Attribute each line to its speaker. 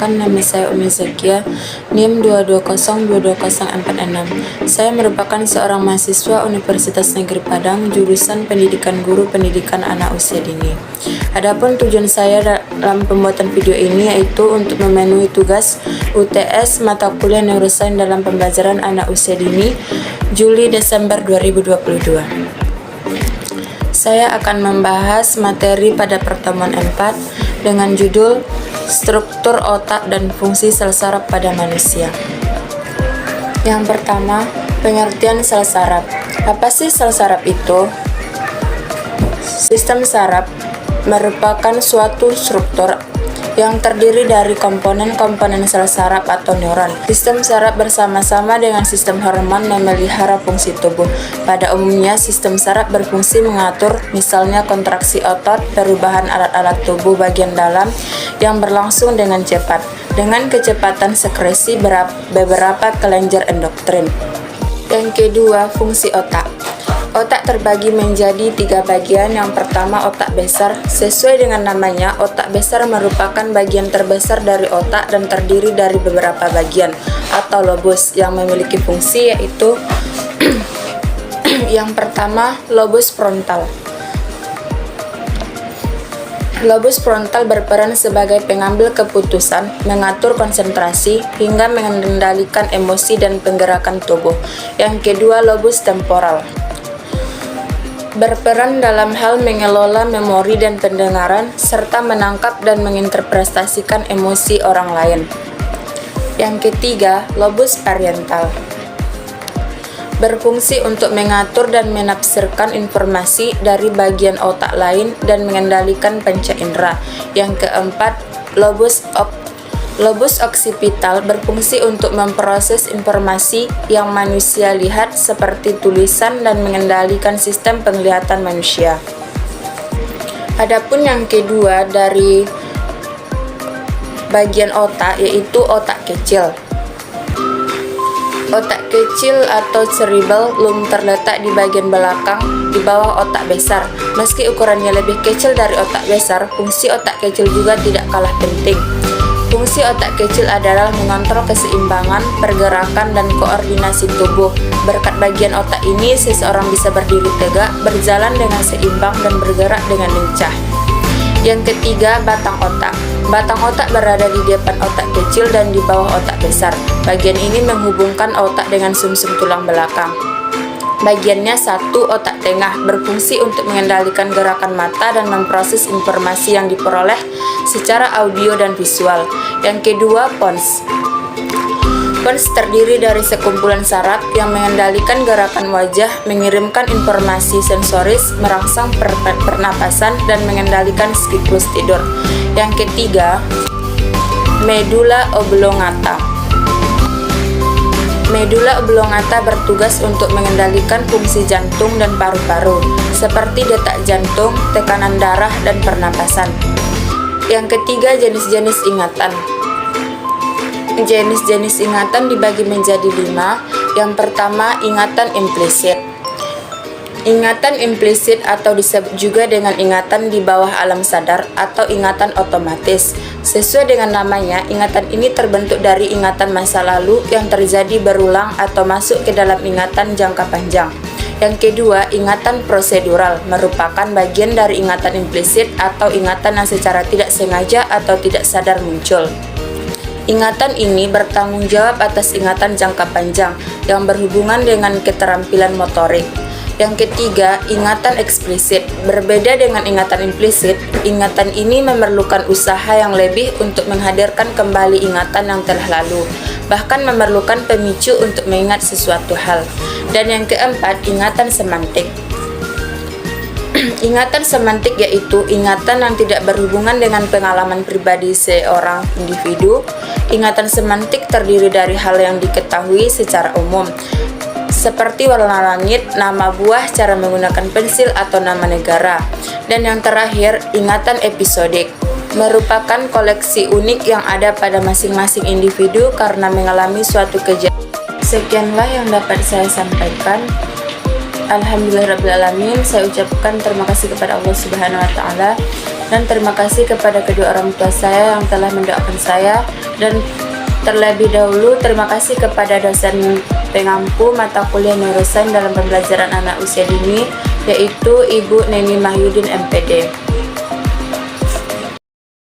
Speaker 1: Perkenalkan, nama saya Umi Zakia, NIM 220220446. Saya merupakan seorang mahasiswa Universitas Negeri Padang, jurusan Pendidikan Guru Pendidikan Anak Usia Dini. Adapun tujuan saya dalam pembuatan video ini yaitu untuk memenuhi tugas UTS mata kuliah Neurosains dalam pembelajaran anak usia dini Juli-Desember 2022. Saya akan membahas materi pada pertemuan 4 dengan judul Struktur Otak dan Fungsi Sel Saraf pada Manusia. Yang pertama, pengertian sel saraf. Apa sih sel saraf itu? Sistem saraf merupakan suatu struktur yang terdiri dari komponen-komponen sel saraf atau neuron. Sistem saraf bersama-sama dengan sistem hormon memelihara fungsi tubuh. Pada umumnya, sistem saraf berfungsi mengatur misalnya kontraksi otot, perubahan alat-alat tubuh bagian dalam yang berlangsung dengan cepat, dengan kecepatan sekresi beberapa kelenjar endokrin. Yang kedua, fungsi otak. Otak terbagi menjadi 3 bagian. Yang pertama, otak besar. Sesuai dengan namanya, otak besar merupakan bagian terbesar dari otak dan terdiri dari beberapa bagian atau lobus yang memiliki fungsi yaitu yang pertama, lobus frontal. Lobus frontal berperan sebagai pengambil keputusan, mengatur konsentrasi, hingga mengendalikan emosi dan penggerakan tubuh. Yang kedua, lobus temporal. Berperan dalam hal mengelola memori dan pendengaran, serta menangkap dan menginterpretasikan emosi orang lain. Yang ketiga, lobus parietal. Berfungsi untuk mengatur dan menafsirkan informasi dari bagian otak lain dan mengendalikan panca indera. Yang keempat, lobus occipital berfungsi untuk memproses informasi yang manusia lihat seperti tulisan dan mengendalikan sistem penglihatan manusia. Adapun yang kedua dari bagian otak yaitu otak kecil. Otak kecil atau cerebral lobe terletak di bagian belakang di bawah otak besar. Meski ukurannya lebih kecil dari otak besar, fungsi otak kecil juga tidak kalah penting. Fungsi otak kecil adalah mengontrol keseimbangan, pergerakan, dan koordinasi tubuh. Berkat bagian otak ini, seseorang bisa berdiri tegak, berjalan dengan seimbang, dan bergerak dengan lincah. Yang ketiga, batang otak. Batang otak berada di depan otak kecil dan di bawah otak besar. Bagian ini menghubungkan otak dengan sumsum tulang belakang. Bagiannya satu, otak tengah, berfungsi untuk mengendalikan gerakan mata dan memproses informasi yang diperoleh secara audio dan visual. Yang kedua, pons. Pons terdiri dari sekumpulan saraf yang mengendalikan gerakan wajah, mengirimkan informasi sensoris, merangsang pernapasan, dan mengendalikan siklus tidur. Yang ketiga, medula oblongata. Medula oblongata bertugas untuk mengendalikan fungsi jantung dan paru-paru, seperti detak jantung, tekanan darah, dan pernapasan. Yang ketiga, jenis-jenis ingatan. Jenis-jenis ingatan dibagi menjadi 5. Yang pertama, ingatan implisit. Ingatan implisit atau disebut juga dengan ingatan di bawah alam sadar atau ingatan otomatis. Sesuai dengan namanya, ingatan ini terbentuk dari ingatan masa lalu yang terjadi berulang atau masuk ke dalam ingatan jangka panjang. Yang kedua, ingatan prosedural merupakan bagian dari ingatan implisit atau ingatan yang secara tidak sengaja atau tidak sadar muncul. Ingatan ini bertanggung jawab atas ingatan jangka panjang yang berhubungan dengan keterampilan motorik. Yang ketiga, ingatan eksplisit. Berbeda dengan ingatan implisit, ingatan ini memerlukan usaha yang lebih untuk menghadirkan kembali ingatan yang telah lalu, bahkan memerlukan pemicu untuk mengingat sesuatu hal. Dan yang keempat, ingatan semantik. Ingatan semantik yaitu ingatan yang tidak berhubungan dengan pengalaman pribadi seorang individu. Ingatan semantik terdiri dari hal yang diketahui secara umum, seperti warna langit, nama buah, cara menggunakan pensil, atau nama negara. Dan yang terakhir, ingatan episodik merupakan koleksi unik yang ada pada masing-masing individu karena mengalami suatu kejadian. Sekianlah yang dapat saya sampaikan. Alhamdulillahirrabbilalamin. Saya ucapkan terima kasih kepada Allah Subhanahu wa Ta'ala, dan terima kasih kepada kedua orang tua saya yang telah mendoakan saya Dan terlebih dahulu terima kasih kepada dosen pengampu mata kuliah neurosains dalam pembelajaran anak usia dini, yaitu Ibu Neni Mahyudin MPD.